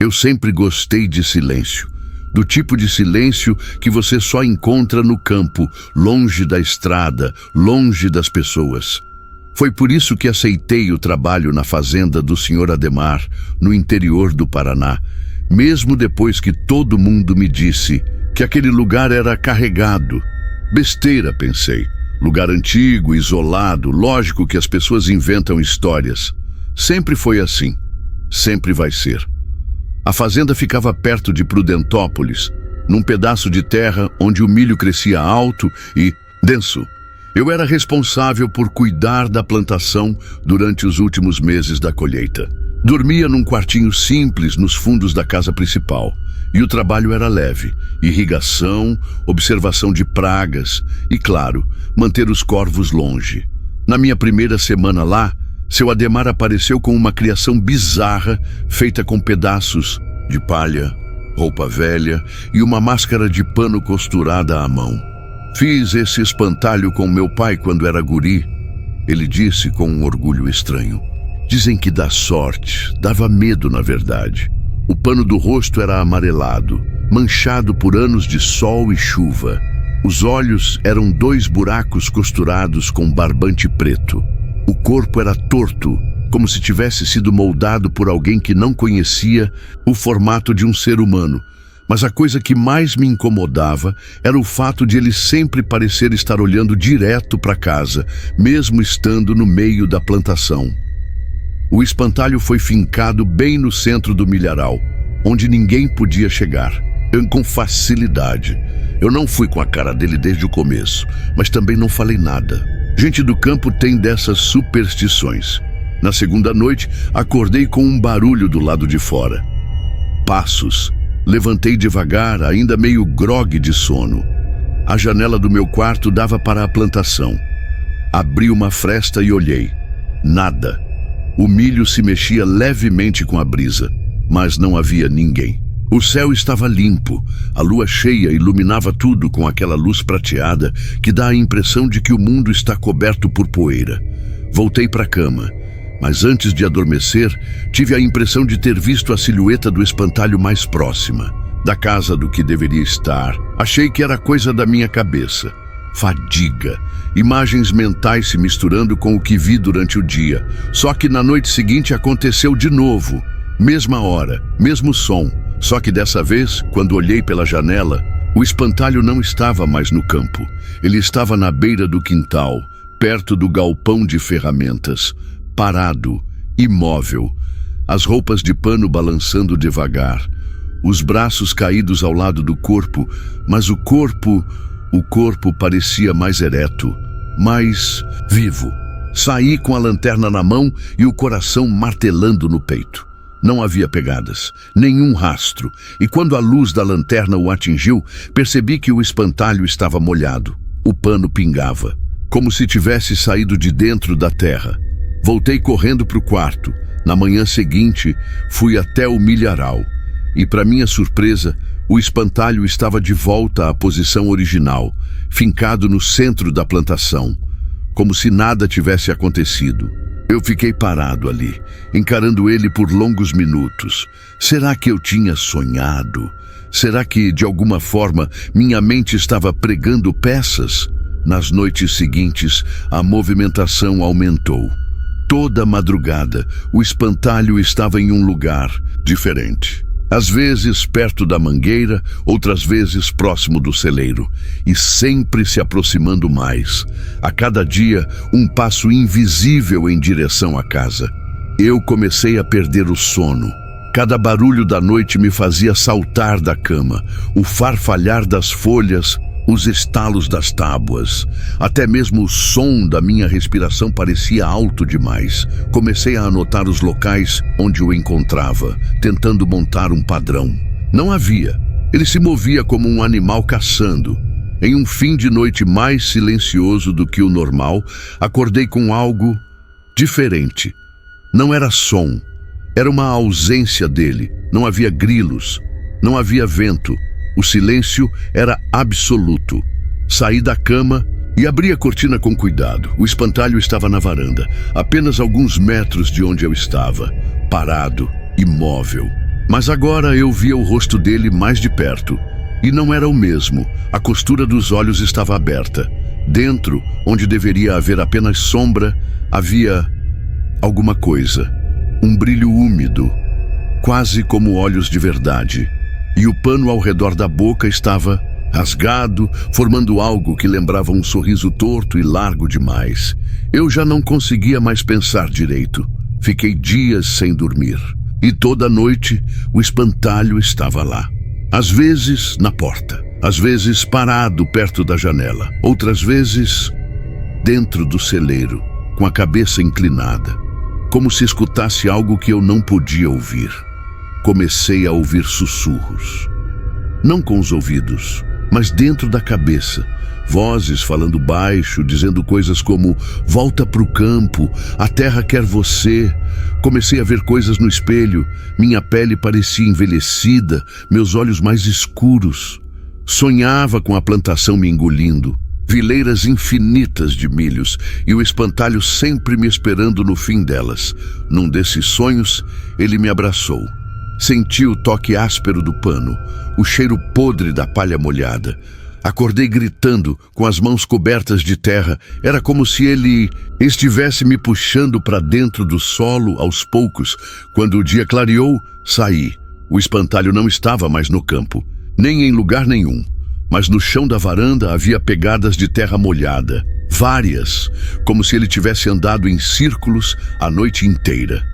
Eu sempre gostei de silêncio. Do tipo de silêncio que você só encontra no campo, longe da estrada, longe das pessoas. Foi por isso que aceitei o trabalho na fazenda do Sr. Ademar, no interior do Paraná, mesmo depois que todo mundo me disse que aquele lugar era carregado. Besteira, pensei. Lugar antigo, isolado, lógico que as pessoas inventam histórias. Sempre foi assim. Sempre vai ser. A fazenda ficava perto de Prudentópolis, num pedaço de terra onde o milho crescia alto e denso. Eu era responsável por cuidar da plantação durante os últimos meses da colheita. Dormia num quartinho simples nos fundos da casa principal. E o trabalho era leve: irrigação, observação de pragas e, claro, manter os corvos longe. Na minha primeira semana lá, seu Ademar apareceu com uma criação bizarra, feita com pedaços de palha, roupa velha e uma máscara de pano costurada à mão. Fiz esse espantalho com meu pai quando era guri, ele disse com um orgulho estranho. Dizem que dá sorte, dava medo na verdade. O pano do rosto era amarelado, manchado por anos de sol e chuva. Os olhos eram 2 buracos costurados com barbante preto. O corpo era torto, como se tivesse sido moldado por alguém que não conhecia o formato de um ser humano. Mas a coisa que mais me incomodava era o fato de ele sempre parecer estar olhando direto para casa, mesmo estando no meio da plantação. O espantalho foi fincado bem no centro do milharal, onde ninguém podia chegar, com facilidade. Eu não fui com a cara dele desde o começo, mas também não falei nada. Gente do campo tem dessas superstições. Na segunda noite, acordei com um barulho do lado de fora. Passos. Levantei devagar, ainda meio grogue de sono. A janela do meu quarto dava para a plantação. Abri uma fresta e olhei. Nada. O milho se mexia levemente com a brisa, mas não havia ninguém. O céu estava limpo, a lua cheia iluminava tudo com aquela luz prateada que dá a impressão de que o mundo está coberto por poeira. Voltei para a cama, mas antes de adormecer, tive a impressão de ter visto a silhueta do espantalho mais próxima, da casa do que deveria estar. Achei que era coisa da minha cabeça. Fadiga, imagens mentais se misturando com o que vi durante o dia. Só que na noite seguinte aconteceu de novo. Mesma hora, mesmo som. Só que dessa vez, quando olhei pela janela, o espantalho não estava mais no campo. Ele estava na beira do quintal, perto do galpão de ferramentas, parado, imóvel, as roupas de pano balançando devagar, os braços caídos ao lado do corpo, mas o corpo parecia mais ereto, mais vivo. Saí com a lanterna na mão e o coração martelando no peito. Não havia pegadas, nenhum rastro, e quando a luz da lanterna o atingiu, percebi que o espantalho estava molhado. O pano pingava, como se tivesse saído de dentro da terra. Voltei correndo para o quarto. Na manhã seguinte, fui até o milharal. E, para minha surpresa, o espantalho estava de volta à posição original, fincado no centro da plantação, como se nada tivesse acontecido. Eu fiquei parado ali, encarando ele por longos minutos. Será que eu tinha sonhado? Será que, de alguma forma, minha mente estava pregando peças? Nas noites seguintes, a movimentação aumentou. Toda madrugada, o espantalho estava em um lugar diferente. Às vezes perto da mangueira, outras vezes próximo do celeiro, e sempre se aproximando mais. A cada dia, um passo invisível em direção à casa. Eu comecei a perder o sono. Cada barulho da noite me fazia saltar da cama, o farfalhar das folhas, os estalos das tábuas. Até mesmo o som da minha respiração parecia alto demais. Comecei a anotar os locais onde o encontrava, tentando montar um padrão. Não havia. Ele se movia como um animal caçando. Em um fim de noite mais silencioso do que o normal, acordei com algo diferente. Não era som. Era uma ausência dele. Não havia grilos. Não havia vento. O silêncio era absoluto. Saí da cama e abri a cortina com cuidado. O espantalho estava na varanda, apenas alguns metros de onde eu estava, parado, imóvel. Mas agora eu via o rosto dele mais de perto. E não era o mesmo. A costura dos olhos estava aberta. Dentro, onde deveria haver apenas sombra, havia alguma coisa. Um brilho úmido, quase como olhos de verdade. E o pano ao redor da boca estava rasgado, formando algo que lembrava um sorriso torto e largo demais. Eu já não conseguia mais pensar direito. Fiquei dias sem dormir. E toda noite o espantalho estava lá. Às vezes na porta, às vezes parado perto da janela, outras vezes dentro do celeiro, com a cabeça inclinada, como se escutasse algo que eu não podia ouvir. Comecei a ouvir sussurros. Não com os ouvidos, mas dentro da cabeça. Vozes falando baixo, dizendo coisas como "volta pro campo, a terra quer você". Comecei a ver coisas no espelho. Minha pele parecia envelhecida, meus olhos mais escuros. Sonhava com a plantação me engolindo, fileiras infinitas de milhos e o espantalho sempre me esperando no fim delas. Num desses sonhos, ele me abraçou. Senti o toque áspero do pano, o cheiro podre da palha molhada. Acordei gritando, com as mãos cobertas de terra. Era como se ele estivesse me puxando para dentro do solo aos poucos. Quando o dia clareou, saí. O espantalho não estava mais no campo, nem em lugar nenhum. Mas no chão da varanda havia pegadas de terra molhada. Várias, como se ele tivesse andado em círculos a noite inteira.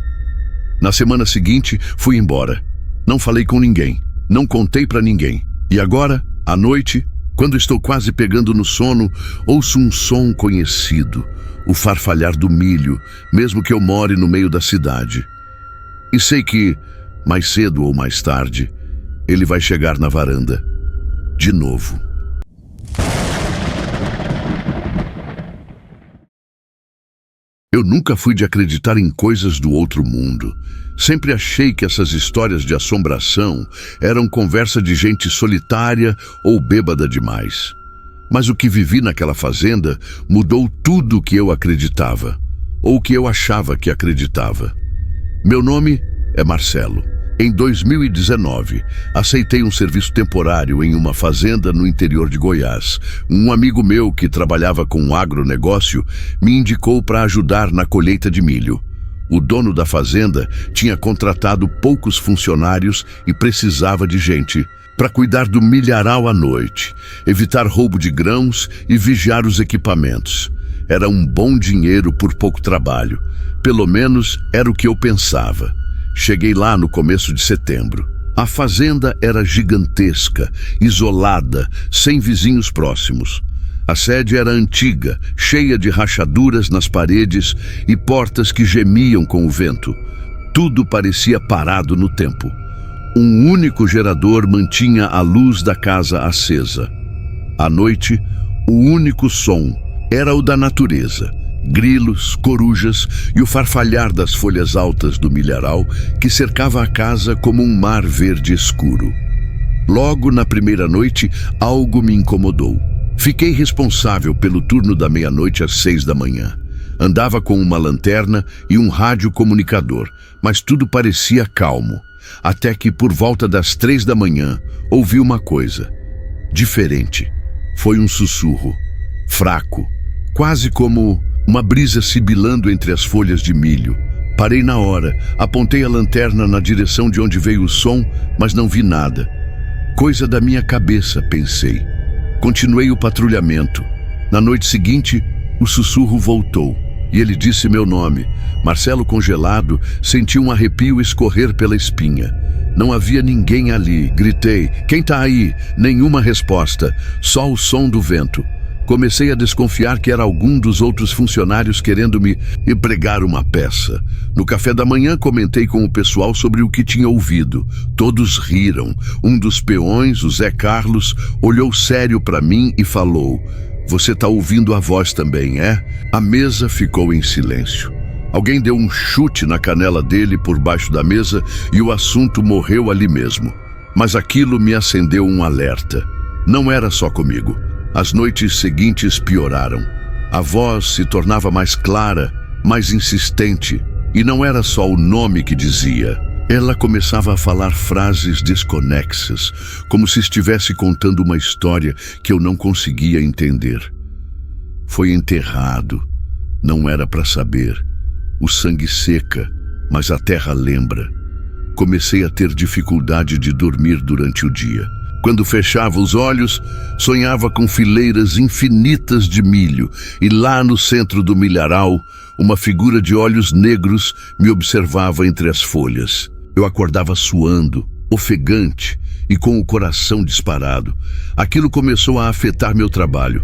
Na semana seguinte, fui embora. Não falei com ninguém, não contei para ninguém. E agora, à noite, quando estou quase pegando no sono, ouço um som conhecido, o farfalhar do milho, mesmo que eu more no meio da cidade. E sei que, mais cedo ou mais tarde, ele vai chegar na varanda. De novo. Eu nunca fui de acreditar em coisas do outro mundo. Sempre achei que essas histórias de assombração eram conversa de gente solitária ou bêbada demais. Mas o que vivi naquela fazenda mudou tudo o que eu acreditava, ou o que eu achava que acreditava. Meu nome é Marcelo. Em 2019, aceitei um serviço temporário em uma fazenda no interior de Goiás. Um amigo meu que trabalhava com um agronegócio me indicou para ajudar na colheita de milho. O dono da fazenda tinha contratado poucos funcionários e precisava de gente para cuidar do milharal à noite, evitar roubo de grãos e vigiar os equipamentos. Era um bom dinheiro por pouco trabalho. Pelo menos era o que eu pensava. Cheguei lá no começo de setembro. A fazenda era gigantesca, isolada, sem vizinhos próximos. A sede era antiga, cheia de rachaduras nas paredes e portas que gemiam com o vento. Tudo parecia parado no tempo. Um único gerador mantinha a luz da casa acesa. À noite, o único som era o da natureza. Grilos, corujas e o farfalhar das folhas altas do milharal que cercava a casa como um mar verde escuro. Logo na primeira noite, algo me incomodou. Fiquei responsável pelo turno da meia-noite às 6 da manhã. Andava com uma lanterna e um rádio comunicador, mas tudo parecia calmo. Até que, por volta das 3 da manhã, ouvi uma coisa diferente. Foi um sussurro, fraco, quase como uma brisa sibilando entre as folhas de milho. Parei na hora, apontei a lanterna na direção de onde veio o som, mas não vi nada. Coisa da minha cabeça, pensei. Continuei o patrulhamento. Na noite seguinte, o sussurro voltou, e ele disse meu nome. Marcelo, congelado, senti um arrepio escorrer pela espinha. Não havia ninguém ali. Gritei: "Quem tá aí?" Nenhuma resposta, só o som do vento. Comecei a desconfiar que era algum dos outros funcionários querendo me empregar uma peça. No café da manhã comentei com o pessoal sobre o que tinha ouvido. Todos riram. Um dos peões, o Zé Carlos, olhou sério para mim e falou: "Você tá ouvindo a voz também, é?" A mesa ficou em silêncio. Alguém deu um chute na canela dele por baixo da mesa e o assunto morreu ali mesmo. Mas aquilo me acendeu um alerta. Não era só comigo. As noites seguintes pioraram. A voz se tornava mais clara, mais insistente, e não era só o nome que dizia. Ela começava a falar frases desconexas, como se estivesse contando uma história que eu não conseguia entender. Foi enterrado, não era para saber. O sangue seca, mas a terra lembra. Comecei a ter dificuldade de dormir durante o dia. Quando fechava os olhos, sonhava com fileiras infinitas de milho, e lá no centro do milharal, uma figura de olhos negros me observava entre as folhas. Eu acordava suando, ofegante e com o coração disparado. Aquilo começou a afetar meu trabalho.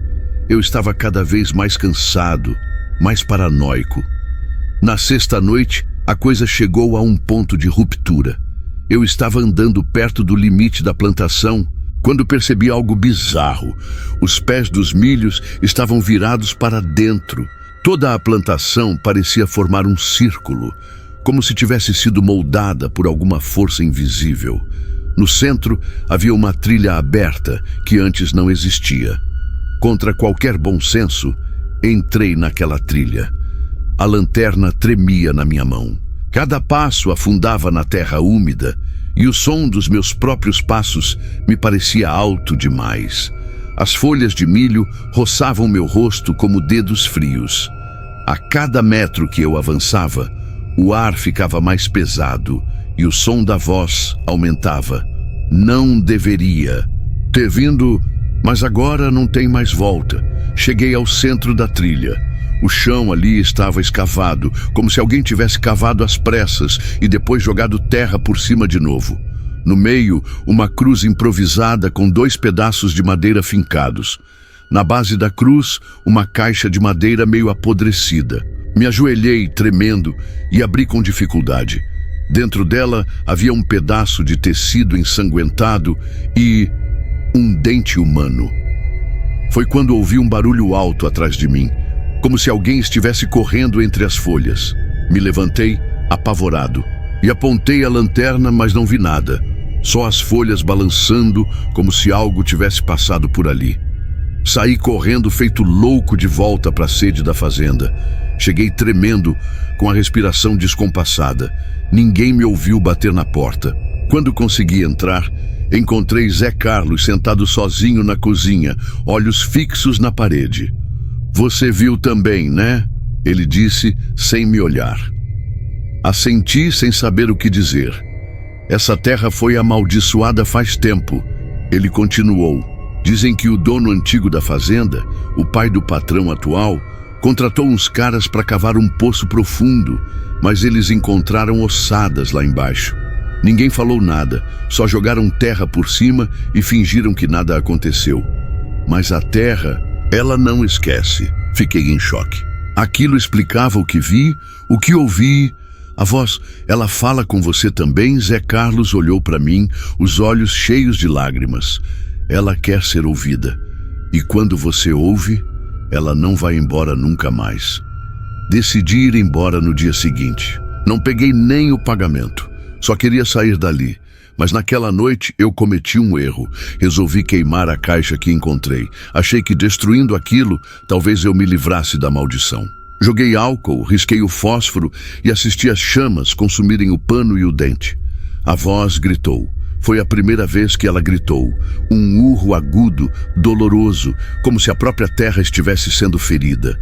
Eu estava cada vez mais cansado, mais paranoico. Na sexta noite, a coisa chegou a um ponto de ruptura. Eu estava andando perto do limite da plantação quando percebi algo bizarro. Os pés dos milhos estavam virados para dentro. Toda a plantação parecia formar um círculo, como se tivesse sido moldada por alguma força invisível. No centro havia uma trilha aberta que antes não existia. Contra qualquer bom senso, entrei naquela trilha. A lanterna tremia na minha mão. Cada passo afundava na terra úmida e o som dos meus próprios passos me parecia alto demais. As folhas de milho roçavam meu rosto como dedos frios. A cada metro que eu avançava, o ar ficava mais pesado e o som da voz aumentava. Não deveria ter vindo, mas agora não tem mais volta. Cheguei ao centro da trilha. O chão ali estava escavado, como se alguém tivesse cavado às pressas e depois jogado terra por cima de novo. No meio, uma cruz improvisada com 2 pedaços de madeira fincados. Na base da cruz, uma caixa de madeira meio apodrecida. Me ajoelhei, tremendo, e abri com dificuldade. Dentro dela havia um pedaço de tecido ensanguentado e um dente humano. Foi quando ouvi um barulho alto atrás de mim, como se alguém estivesse correndo entre as folhas. Me levantei, apavorado, e apontei a lanterna, mas não vi nada. Só as folhas balançando, como se algo tivesse passado por ali. Saí correndo feito louco de volta para a sede da fazenda. Cheguei tremendo, com a respiração descompassada. Ninguém me ouviu bater na porta. Quando consegui entrar, encontrei Zé Carlos sentado sozinho na cozinha, olhos fixos na parede. "Você viu também, né?" ele disse, sem me olhar. Assenti sem saber o que dizer. "Essa terra foi amaldiçoada faz tempo." Ele continuou. "Dizem que o dono antigo da fazenda, o pai do patrão atual, contratou uns caras para cavar um poço profundo, mas eles encontraram ossadas lá embaixo. Ninguém falou nada, só jogaram terra por cima e fingiram que nada aconteceu. Mas a terra, ela não esquece." Fiquei em choque. Aquilo explicava o que vi, o que ouvi. "A voz, ela fala com você também?" Zé Carlos olhou para mim, os olhos cheios de lágrimas. "Ela quer ser ouvida. E quando você ouve, ela não vai embora nunca mais." Decidi ir embora no dia seguinte. Não peguei nem o pagamento. Só queria sair dali. Mas naquela noite eu cometi um erro. Resolvi queimar a caixa que encontrei. Achei que destruindo aquilo, talvez eu me livrasse da maldição. Joguei álcool, risquei o fósforo e assisti as chamas consumirem o pano e o dente. A voz gritou. Foi a primeira vez que ela gritou. Um urro agudo, doloroso, como se a própria terra estivesse sendo ferida.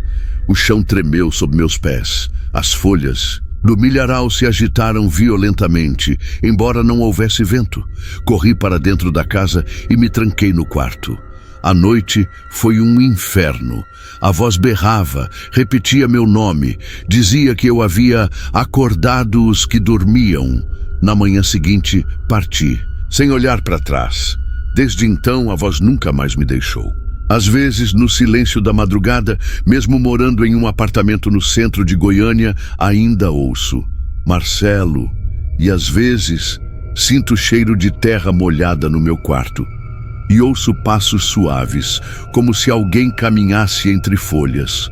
O chão tremeu sob meus pés. As folhas do milharal se agitaram violentamente, embora não houvesse vento. Corri para dentro da casa e me tranquei no quarto. A noite foi um inferno. A voz berrava, repetia meu nome, dizia que eu havia acordado os que dormiam. Na manhã seguinte, parti, sem olhar para trás. Desde então, a voz nunca mais me deixou. Às vezes, no silêncio da madrugada, mesmo morando em um apartamento no centro de Goiânia, ainda ouço Marcelo. E às vezes, sinto o cheiro de terra molhada no meu quarto. E ouço passos suaves, como se alguém caminhasse entre folhas.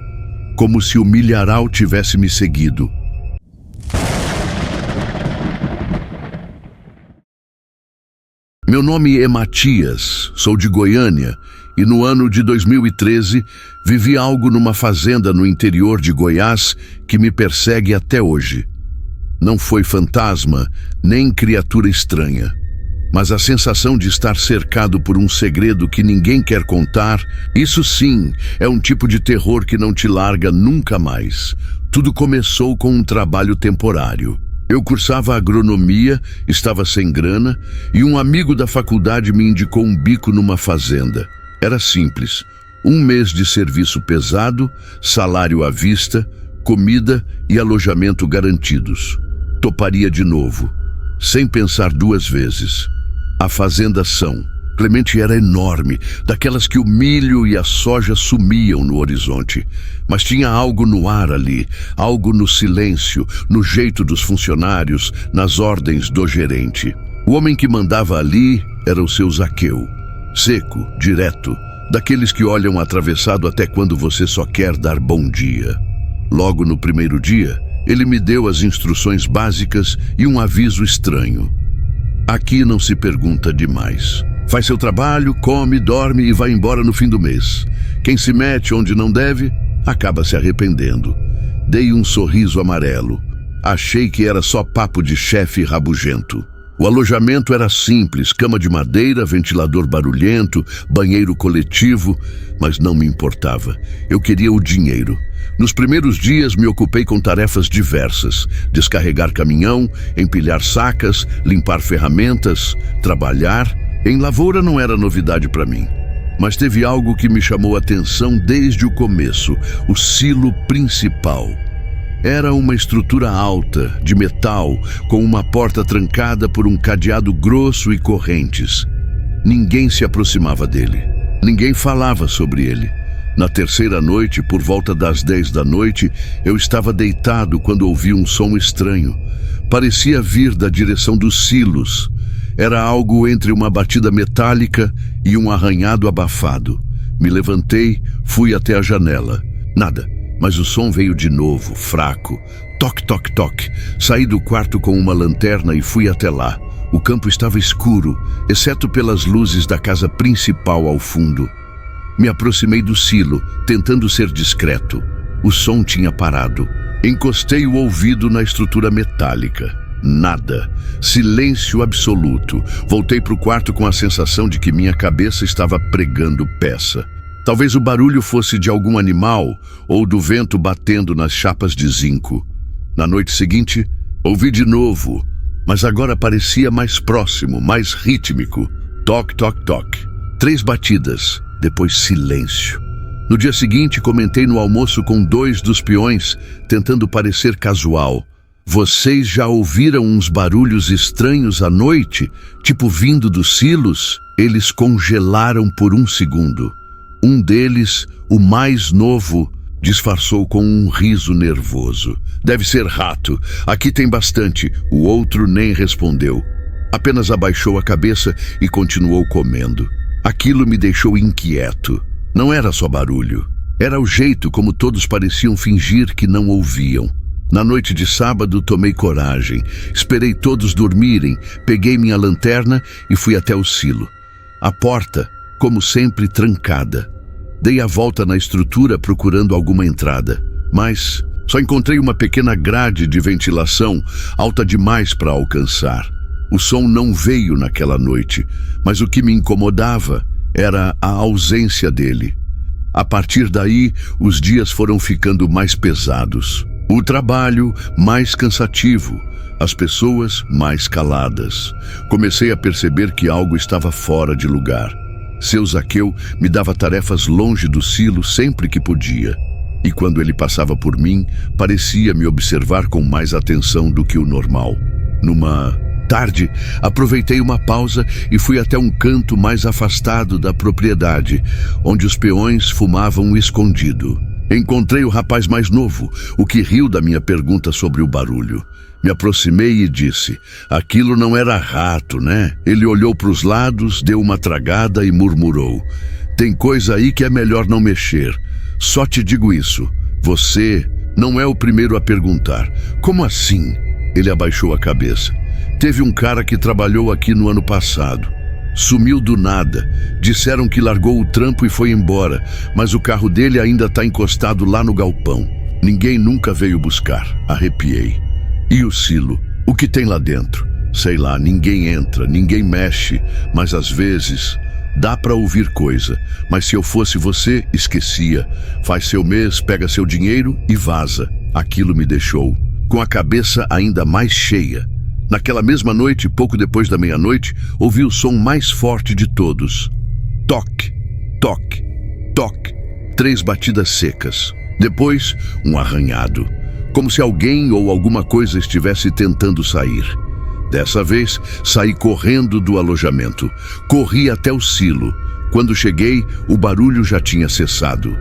Como se o milharal tivesse me seguido. Meu nome é Matias, sou de Goiânia. E no ano de 2013, vivi algo numa fazenda no interior de Goiás que me persegue até hoje. Não foi fantasma, nem criatura estranha. Mas a sensação de estar cercado por um segredo que ninguém quer contar, isso sim é um tipo de terror que não te larga nunca mais. Tudo começou com um trabalho temporário. Eu cursava agronomia, estava sem grana, e um amigo da faculdade me indicou um bico numa fazenda. Era simples, 1 mês de serviço pesado, salário à vista, comida e alojamento garantidos. Toparia de novo, sem pensar 2 vezes. A fazenda São Clemente era enorme, daquelas que o milho e a soja sumiam no horizonte. Mas tinha algo no ar ali, algo no silêncio, no jeito dos funcionários, nas ordens do gerente. O homem que mandava ali era o seu Zaqueu. Seco, direto, daqueles que olham atravessado até quando você só quer dar bom dia. Logo no primeiro dia, ele me deu as instruções básicas e um aviso estranho. Aqui não se pergunta demais. Faz seu trabalho, come, dorme e vai embora no fim do mês. Quem se mete onde não deve, acaba se arrependendo. Dei um sorriso amarelo. Achei que era só papo de chefe rabugento. O alojamento era simples, cama de madeira, ventilador barulhento, banheiro coletivo, mas não me importava. Eu queria o dinheiro. Nos primeiros dias me ocupei com tarefas diversas: descarregar caminhão, empilhar sacas, limpar ferramentas, trabalhar. Em lavoura não era novidade para mim. Mas teve algo que me chamou a atenção desde o começo: o silo principal. Era uma estrutura alta, de metal, com uma porta trancada por um cadeado grosso e correntes. Ninguém se aproximava dele. Ninguém falava sobre ele. Na terceira noite, por volta das 10 da noite, eu estava deitado quando ouvi um som estranho. Parecia vir da direção dos silos. Era algo entre uma batida metálica e um arranhado abafado. Me levantei, fui até a janela. Nada. Mas o som veio de novo, fraco. Toque, toque, toque. Saí do quarto com uma lanterna e fui até lá. O campo estava escuro, exceto pelas luzes da casa principal ao fundo. Me aproximei do silo, tentando ser discreto. O som tinha parado. Encostei o ouvido na estrutura metálica. Nada. Silêncio absoluto. Voltei para o quarto com a sensação de que minha cabeça estava pregando peça. Talvez o barulho fosse de algum animal ou do vento batendo nas chapas de zinco. Na noite seguinte, ouvi de novo, mas agora parecia mais próximo, mais rítmico. Toque, toque, toque. 3 batidas, depois silêncio. No dia seguinte, comentei no almoço com 2 dos peões, tentando parecer casual. Vocês já ouviram uns barulhos estranhos à noite, tipo vindo dos silos? Eles congelaram por 1 segundo. Um deles, o mais novo, disfarçou com um riso nervoso. Deve ser rato. Aqui tem bastante. O outro nem respondeu. Apenas abaixou a cabeça e continuou comendo. Aquilo me deixou inquieto. Não era só barulho. Era o jeito como todos pareciam fingir que não ouviam. Na noite de sábado, tomei coragem. Esperei todos dormirem, peguei minha lanterna e fui até o silo. A porta, como sempre, trancada. Dei a volta na estrutura procurando alguma entrada, mas só encontrei uma pequena grade de ventilação, alta demais para alcançar. O som não veio naquela noite, mas o que me incomodava era a ausência dele. A partir daí, os dias foram ficando mais pesados. O trabalho mais cansativo, as pessoas mais caladas. Comecei a perceber que algo estava fora de lugar. Seu Zaqueu me dava tarefas longe do silo sempre que podia. E quando ele passava por mim, parecia me observar com mais atenção do que o normal. Numa tarde, aproveitei uma pausa e fui até um canto mais afastado da propriedade, onde os peões fumavam escondido. Encontrei o rapaz mais novo, o que riu da minha pergunta sobre o barulho. Me aproximei e disse: aquilo não era rato, né? Ele olhou para os lados, deu uma tragada e murmurou: tem coisa aí que é melhor não mexer. Só te digo isso, você não é o primeiro a perguntar. Como assim? Ele abaixou a cabeça. Teve um cara que trabalhou aqui no ano passado. Sumiu do nada. Disseram que largou o trampo e foi embora, mas o carro dele ainda está encostado lá no galpão. Ninguém nunca veio buscar. Arrepiei. E o silo? O que tem lá dentro? Sei lá, ninguém entra, ninguém mexe, mas às vezes dá para ouvir coisa. Mas se eu fosse você, esquecia. Faz seu mês, pega seu dinheiro e vaza. Aquilo me deixou com a cabeça ainda mais cheia. Naquela mesma noite, pouco depois da meia-noite, ouvi o som mais forte de todos. Toque, toque, toque. 3 batidas secas. Depois, um arranhado. Como se alguém ou alguma coisa estivesse tentando sair. Dessa vez, saí correndo do alojamento. Corri até o silo. Quando cheguei, o barulho já tinha cessado.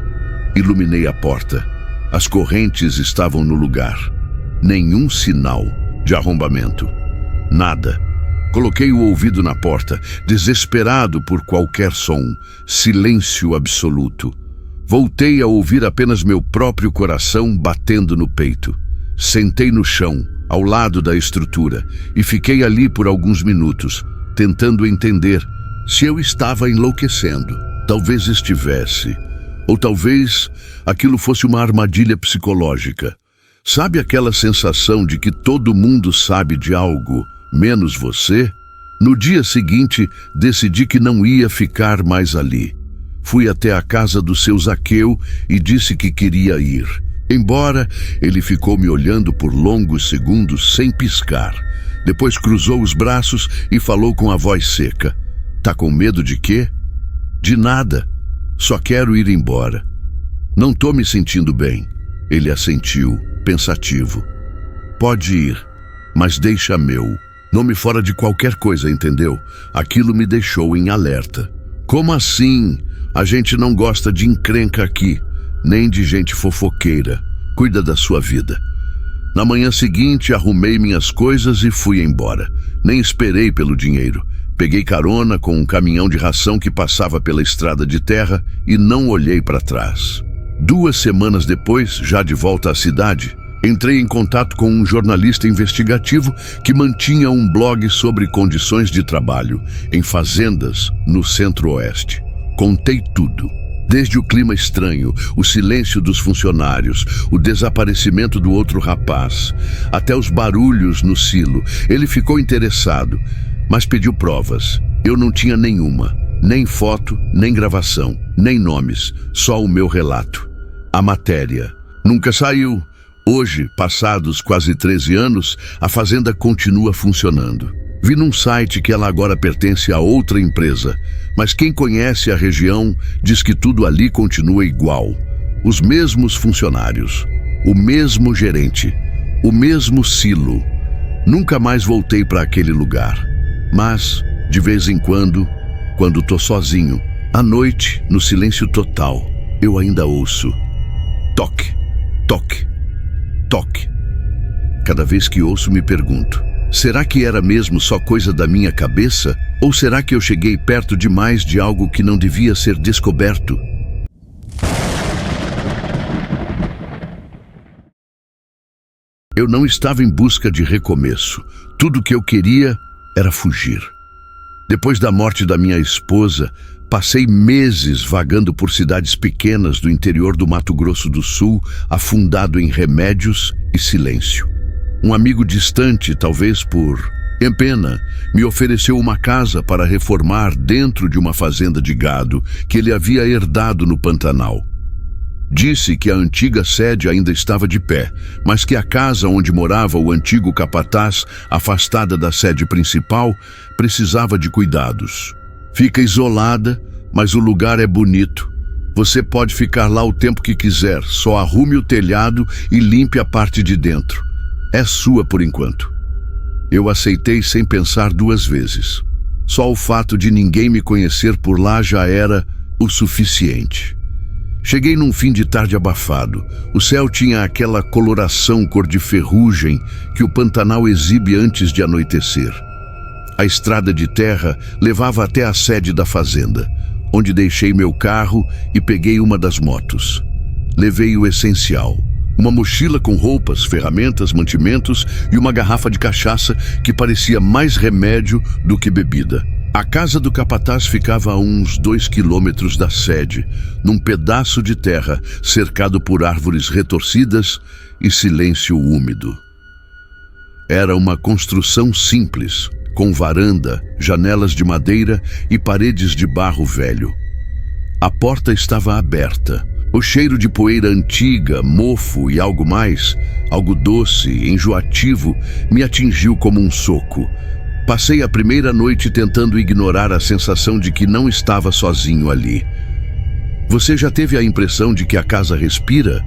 Iluminei a porta. As correntes estavam no lugar. Nenhum sinal de arrombamento. Nada. Coloquei o ouvido na porta, desesperado por qualquer som. Silêncio absoluto. Voltei a ouvir apenas meu próprio coração batendo no peito. Sentei no chão, ao lado da estrutura, e fiquei ali por alguns minutos, tentando entender se eu estava enlouquecendo. Talvez estivesse. Ou talvez aquilo fosse uma armadilha psicológica. Sabe aquela sensação de que todo mundo sabe de algo, menos você? No dia seguinte, decidi que não ia ficar mais ali. Fui até a casa do seu Zaqueu e disse que queria ir. Embora, ele ficou me olhando por longos segundos sem piscar. Depois cruzou os braços e falou com a voz seca. Tá com medo de quê? De nada. Só quero ir embora. Não tô me sentindo bem. Ele assentiu, pensativo. Pode ir, mas deixa meu. Nome fora de qualquer coisa, entendeu? Aquilo me deixou em alerta. Como assim? A gente não gosta de encrenca aqui, nem de gente fofoqueira. Cuida da sua vida. Na manhã seguinte, arrumei minhas coisas e fui embora. Nem esperei pelo dinheiro. Peguei carona com um caminhão de ração que passava pela estrada de terra e não olhei para trás. 2 semanas depois, já de volta à cidade, entrei em contato com um jornalista investigativo que mantinha um blog sobre condições de trabalho em fazendas no Centro-Oeste. Contei tudo. Desde o clima estranho, o silêncio dos funcionários, o desaparecimento do outro rapaz, até os barulhos no silo. Ele ficou interessado, mas pediu provas. Eu não tinha nenhuma, nem foto, nem gravação, nem nomes, só o meu relato. A matéria nunca saiu. Hoje, passados quase 13 anos, a fazenda continua funcionando. Vi num site que ela agora pertence a outra empresa, mas quem conhece a região diz que tudo ali continua igual. Os mesmos funcionários, o mesmo gerente, o mesmo silo. Nunca mais voltei para aquele lugar. Mas, de vez em quando tô sozinho, à noite, no silêncio total, eu ainda ouço toque, toque, toque. Cada vez que ouço, me pergunto: será que era mesmo só coisa da minha cabeça? Ou será que eu cheguei perto demais de algo que não devia ser descoberto? Eu não estava em busca de recomeço. Tudo o que eu queria era fugir. Depois da morte da minha esposa, passei meses vagando por cidades pequenas do interior do Mato Grosso do Sul, afundado em remédios e silêncio. Um amigo distante, talvez por empena, me ofereceu uma casa para reformar dentro de uma fazenda de gado que ele havia herdado no Pantanal. Disse que a antiga sede ainda estava de pé, mas que a casa onde morava o antigo capataz, afastada da sede principal, precisava de cuidados. Fica isolada, mas o lugar é bonito. Você pode ficar lá o tempo que quiser, só arrume o telhado e limpe a parte de dentro. É sua por enquanto. Eu aceitei sem pensar 2 vezes. Só o fato de ninguém me conhecer por lá já era o suficiente. Cheguei num fim de tarde abafado. O céu tinha aquela coloração cor de ferrugem que o Pantanal exibe antes de anoitecer. A estrada de terra levava até a sede da fazenda, onde deixei meu carro e peguei uma das motos. Levei o essencial: uma mochila com roupas, ferramentas, mantimentos e uma garrafa de cachaça que parecia mais remédio do que bebida. A casa do capataz ficava a uns 2 quilômetros da sede, num pedaço de terra cercado por árvores retorcidas e silêncio úmido. Era uma construção simples, com varanda, janelas de madeira e paredes de barro velho. A porta estava aberta. O cheiro de poeira antiga, mofo e algo mais, algo doce, enjoativo, me atingiu como um soco. Passei a primeira noite tentando ignorar a sensação de que não estava sozinho ali. Você já teve a impressão de que a casa respira?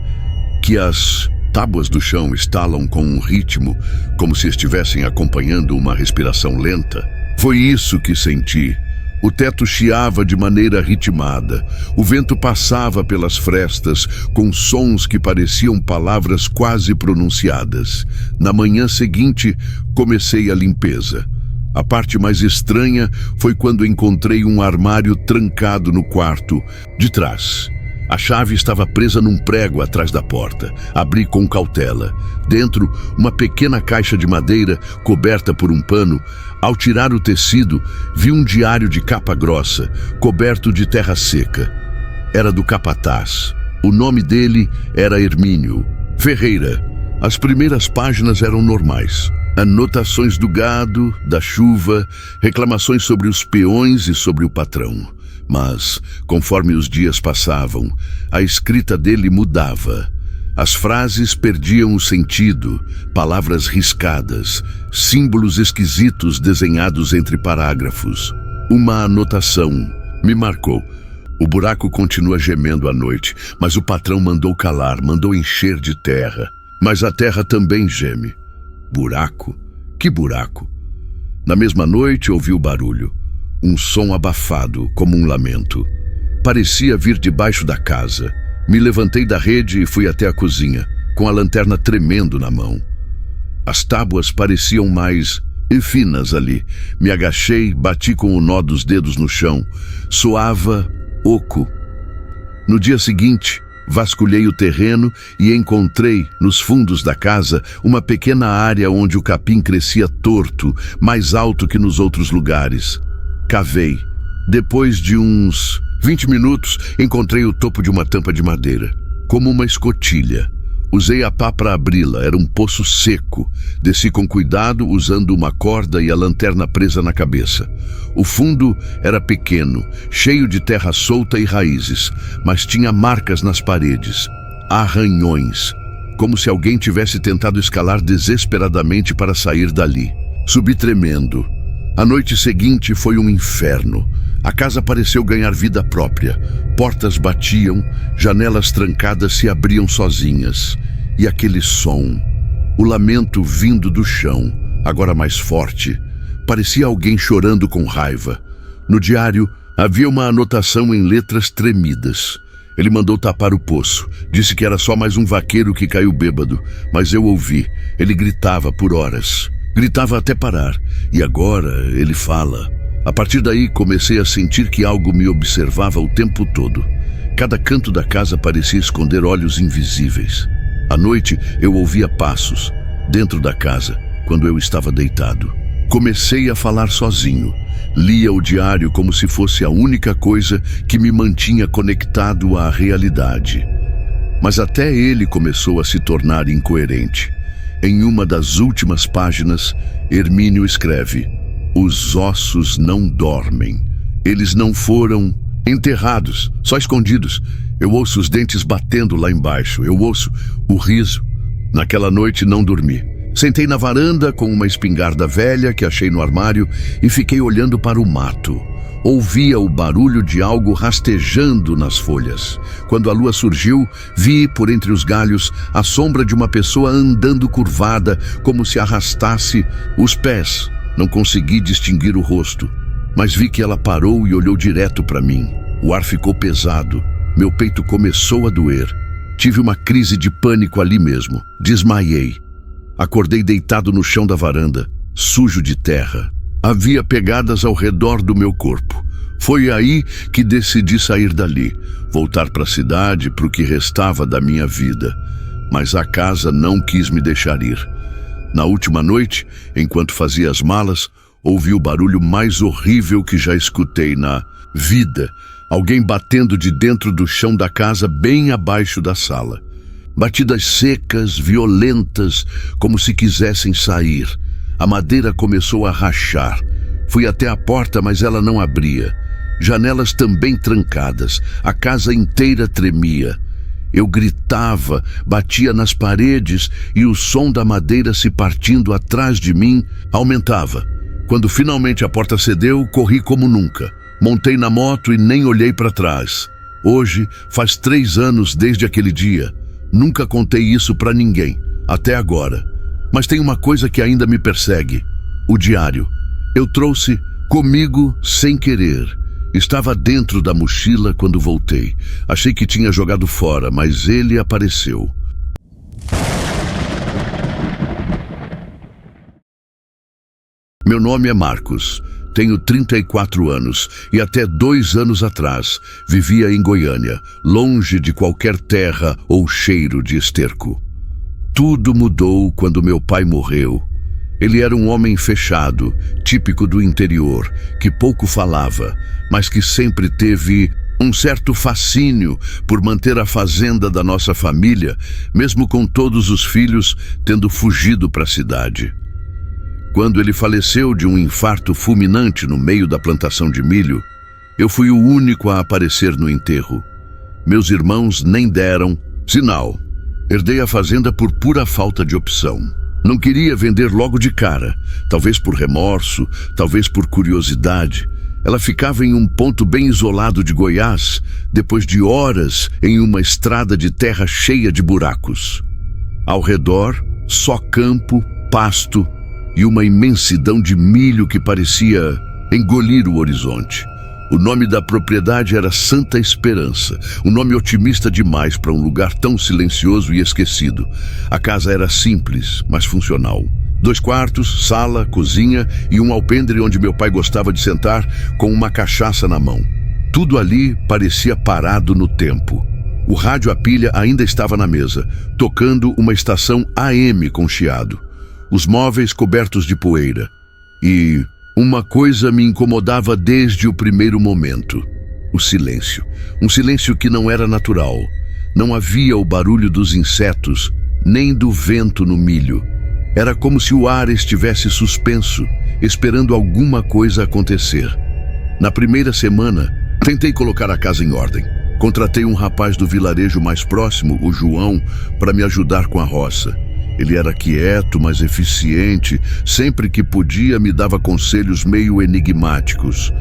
Que as tábuas do chão estalam com um ritmo, como se estivessem acompanhando uma respiração lenta? Foi isso que senti. O teto chiava de maneira ritmada. O vento passava pelas frestas com sons que pareciam palavras quase pronunciadas. Na manhã seguinte, comecei a limpeza. A parte mais estranha foi quando encontrei um armário trancado no quarto, de trás. A chave estava presa num prego atrás da porta. Abri com cautela. Dentro, uma pequena caixa de madeira coberta por um pano. Ao tirar o tecido, vi um diário de capa grossa, coberto de terra seca. Era do capataz. O nome dele era Hermínio Ferreira. As primeiras páginas eram normais. Anotações do gado, da chuva, reclamações sobre os peões e sobre o patrão. Mas, conforme os dias passavam, a escrita dele mudava. As frases perdiam o sentido, palavras riscadas, símbolos esquisitos desenhados entre parágrafos. Uma anotação me marcou. O buraco continua gemendo à noite, mas o patrão mandou calar, mandou encher de terra. Mas a terra também geme. Buraco? Que buraco? Na mesma noite ouvi o barulho. Um som abafado, como um lamento. Parecia vir debaixo da casa. Me levantei da rede e fui até a cozinha, com a lanterna tremendo na mão. As tábuas pareciam mais finas ali. Me agachei, bati com o nó dos dedos no chão. Soava oco. No dia seguinte, vasculhei o terreno e encontrei, nos fundos da casa, uma pequena área onde o capim crescia torto, mais alto que nos outros lugares. Cavei. Depois de uns 20 minutos, encontrei o topo de uma tampa de madeira, como uma escotilha. Usei a pá para abri-la, era um poço seco. Desci com cuidado, usando uma corda e a lanterna presa na cabeça. O fundo era pequeno, cheio de terra solta e raízes, mas tinha marcas nas paredes, arranhões, como se alguém tivesse tentado escalar desesperadamente para sair dali. Subi tremendo. A noite seguinte foi um inferno. A casa pareceu ganhar vida própria. Portas batiam, janelas trancadas se abriam sozinhas. E aquele som, o lamento vindo do chão, agora mais forte, parecia alguém chorando com raiva. No diário, havia uma anotação em letras tremidas. Ele mandou tapar o poço. Disse que era só mais um vaqueiro que caiu bêbado. Mas eu ouvi. Ele gritava por horas. Gritava até parar. E agora ele fala. A partir daí, comecei a sentir que algo me observava o tempo todo. Cada canto da casa parecia esconder olhos invisíveis. À noite, eu ouvia passos, dentro da casa, quando eu estava deitado. Comecei a falar sozinho. Lia o diário como se fosse a única coisa que me mantinha conectado à realidade. Mas até ele começou a se tornar incoerente. Em uma das últimas páginas, Hermínio escreve: "Os ossos não dormem. Eles não foram enterrados, só escondidos. Eu ouço os dentes batendo lá embaixo. Eu ouço o riso." Naquela noite não dormi. Sentei na varanda com uma espingarda velha que achei no armário e fiquei olhando para o mato. Ouvia o barulho de algo rastejando nas folhas. Quando a lua surgiu, vi, por entre os galhos, a sombra de uma pessoa andando curvada, como se arrastasse os pés. Não consegui distinguir o rosto, mas vi que ela parou e olhou direto para mim. O ar ficou pesado. Meu peito começou a doer. Tive uma crise de pânico ali mesmo. Desmaiei. Acordei deitado no chão da varanda, sujo de terra. Havia pegadas ao redor do meu corpo. Foi aí que decidi sair dali, voltar para a cidade, para o que restava da minha vida. Mas a casa não quis me deixar ir. Na última noite, enquanto fazia as malas, ouvi o barulho mais horrível que já escutei na vida. Alguém batendo de dentro do chão da casa, bem abaixo da sala. Batidas secas, violentas, como se quisessem sair. A madeira começou a rachar. Fui até a porta, mas ela não abria. Janelas também trancadas. A casa inteira tremia. Eu gritava, batia nas paredes e o som da madeira se partindo atrás de mim aumentava. Quando finalmente a porta cedeu, corri como nunca. Montei na moto e nem olhei para trás. Hoje, faz 3 anos desde aquele dia. Nunca contei isso para ninguém, até agora. Mas tem uma coisa que ainda me persegue: o diário. Eu trouxe comigo sem querer. Estava dentro da mochila quando voltei. Achei que tinha jogado fora, mas ele apareceu. Meu nome é Marcos. Tenho 34 anos e até 2 anos atrás vivia em Goiânia, longe de qualquer terra ou cheiro de esterco. Tudo mudou quando meu pai morreu. Ele era um homem fechado, típico do interior, que pouco falava, mas que sempre teve um certo fascínio por manter a fazenda da nossa família, mesmo com todos os filhos tendo fugido para a cidade. Quando ele faleceu de um infarto fulminante no meio da plantação de milho, eu fui o único a aparecer no enterro. Meus irmãos nem deram sinal. Herdei a fazenda por pura falta de opção. Não queria vender logo de cara, talvez por remorso, talvez por curiosidade. Ela ficava em um ponto bem isolado de Goiás, depois de horas em uma estrada de terra cheia de buracos. Ao redor, só campo, pasto e uma imensidão de milho que parecia engolir o horizonte. O nome da propriedade era Santa Esperança, um nome otimista demais para um lugar tão silencioso e esquecido. A casa era simples, mas funcional. 2 quartos, sala, cozinha e um alpendre onde meu pai gostava de sentar com uma cachaça na mão. Tudo ali parecia parado no tempo. O rádio a pilha ainda estava na mesa, tocando uma estação AM com chiado. Os móveis cobertos de poeira. E uma coisa me incomodava desde o primeiro momento: o silêncio. Um silêncio que não era natural. Não havia o barulho dos insetos, nem do vento no milho. Era como se o ar estivesse suspenso, esperando alguma coisa acontecer. Na primeira semana, tentei colocar a casa em ordem. Contratei um rapaz do vilarejo mais próximo, o João, para me ajudar com a roça. Ele era quieto, mas eficiente. Sempre que podia, me dava conselhos meio enigmáticos.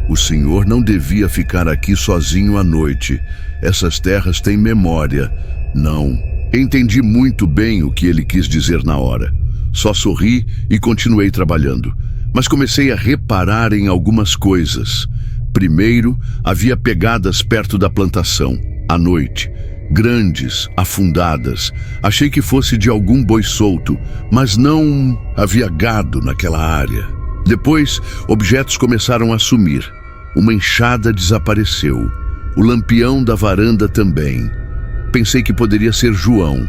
O senhor não devia ficar aqui sozinho à noite. Essas terras têm memória. Não. Entendi muito bem o que ele quis dizer na hora. Só sorri e continuei trabalhando. Mas comecei a reparar em algumas coisas. Primeiro, havia pegadas perto da plantação, à noite. Grandes, afundadas. Achei que fosse de algum boi solto, mas não havia gado naquela área. Depois, objetos começaram a sumir. Uma enxada desapareceu. O lampião da varanda também. Pensei que poderia ser João,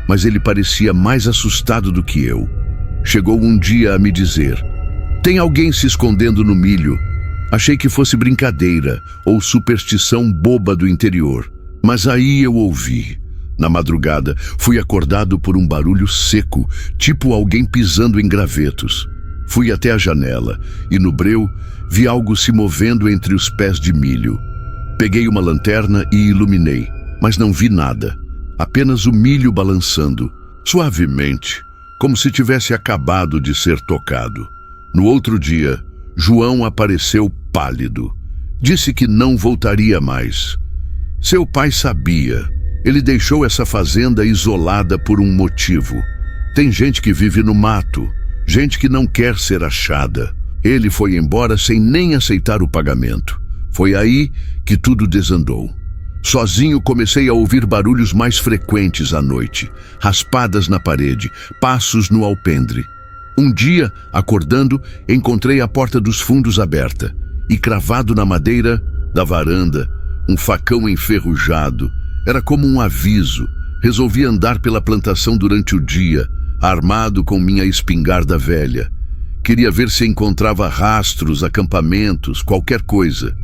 mas ele parecia mais assustado do que eu. Chegou um dia a me dizer: "Tem alguém se escondendo no milho." Achei que fosse brincadeira ou superstição boba do interior. Mas aí eu ouvi. Na madrugada, fui acordado por um barulho seco, tipo alguém pisando em gravetos. Fui até a janela e no breu vi algo se movendo entre os pés de milho. Peguei uma lanterna e iluminei, mas não vi nada. Apenas o milho balançando, suavemente, como se tivesse acabado de ser tocado. No outro dia, João apareceu pálido. Disse que não voltaria mais. Seu pai sabia. Ele deixou essa fazenda isolada por um motivo. Tem gente que vive no mato, gente que não quer ser achada. Ele foi embora sem nem aceitar o pagamento. Foi aí que tudo desandou. Sozinho comecei a ouvir barulhos mais frequentes à noite, raspadas na parede, passos no alpendre. Um dia, acordando, encontrei a porta dos fundos aberta e cravado na madeira da varanda, um facão enferrujado. Era como um aviso. Resolvi andar pela plantação durante o dia, armado com minha espingarda velha. Queria ver se encontrava rastros, acampamentos, qualquer coisa.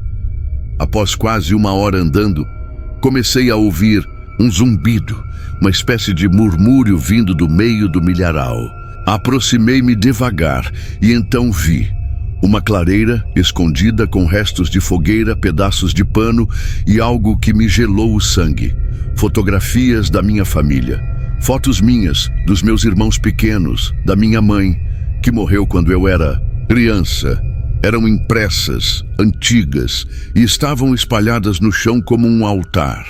Após quase 1 hora andando, comecei a ouvir um zumbido, uma espécie de murmúrio vindo do meio do milharal. Aproximei-me devagar e então vi uma clareira escondida com restos de fogueira, pedaços de pano e algo que me gelou o sangue. Fotografias da minha família. Fotos minhas, dos meus irmãos pequenos, da minha mãe, que morreu quando eu era criança. Eram impressas, antigas, e estavam espalhadas no chão como um altar.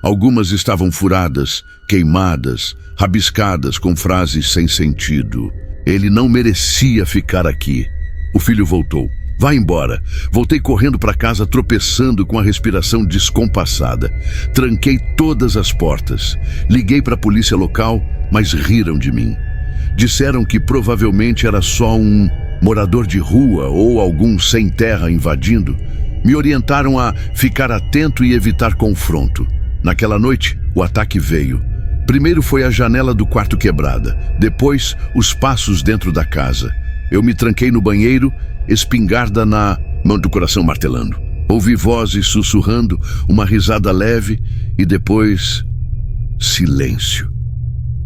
Algumas estavam furadas, queimadas, rabiscadas com frases sem sentido. Ele não merecia ficar aqui. O filho voltou. Vá embora. Voltei correndo para casa, tropeçando com a respiração descompassada. Tranquei todas as portas. Liguei para a polícia local, mas riram de mim. Disseram que provavelmente era só um morador de rua ou algum sem terra invadindo. Me orientaram a ficar atento e evitar confronto. Naquela noite, o ataque veio. Primeiro foi a janela do quarto quebrada, depois os passos dentro da casa. Eu me tranquei no banheiro, espingarda na mão do coração martelando. Ouvi vozes sussurrando, uma risada leve e depois silêncio.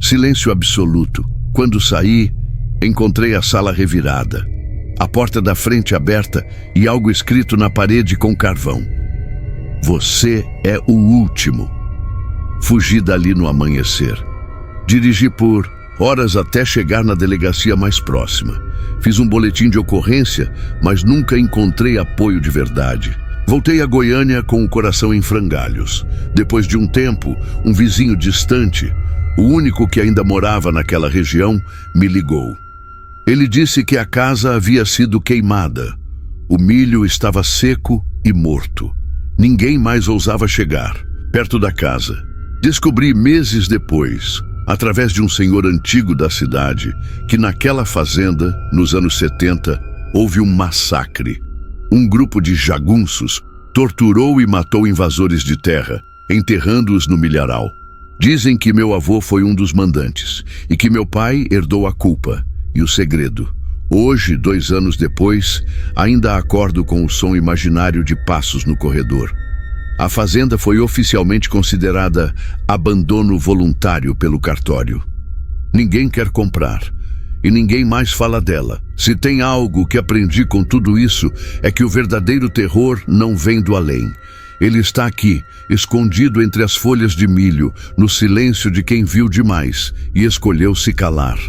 Silêncio absoluto. Quando saí, encontrei a sala revirada, a porta da frente aberta e algo escrito na parede com carvão. Você é o último. Fugi dali no amanhecer. Dirigi por horas até chegar na delegacia mais próxima. Fiz um boletim de ocorrência, mas nunca encontrei apoio de verdade. Voltei a Goiânia com o coração em frangalhos. Depois de um tempo, um vizinho distante, o único que ainda morava naquela região, me ligou. Ele disse que a casa havia sido queimada. O milho estava seco e morto. Ninguém mais ousava chegar perto da casa. Descobri meses depois, através de um senhor antigo da cidade, que naquela fazenda, nos anos 70, houve um massacre. Um grupo de jagunços torturou e matou invasores de terra, enterrando-os no milharal. Dizem que meu avô foi um dos mandantes e que meu pai herdou a culpa e o segredo. Hoje, 2 anos depois, ainda acordo com o som imaginário de passos no corredor. A fazenda foi oficialmente considerada abandono voluntário pelo cartório. Ninguém quer comprar e ninguém mais fala dela. Se tem algo que aprendi com tudo isso, é que o verdadeiro terror não vem do além. Ele está aqui, escondido entre as folhas de milho, no silêncio de quem viu demais e escolheu se calar.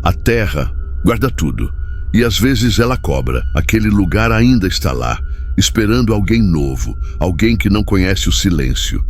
A terra guarda tudo, e às vezes ela cobra. Aquele lugar ainda está lá, esperando alguém novo, alguém que não conhece o silêncio.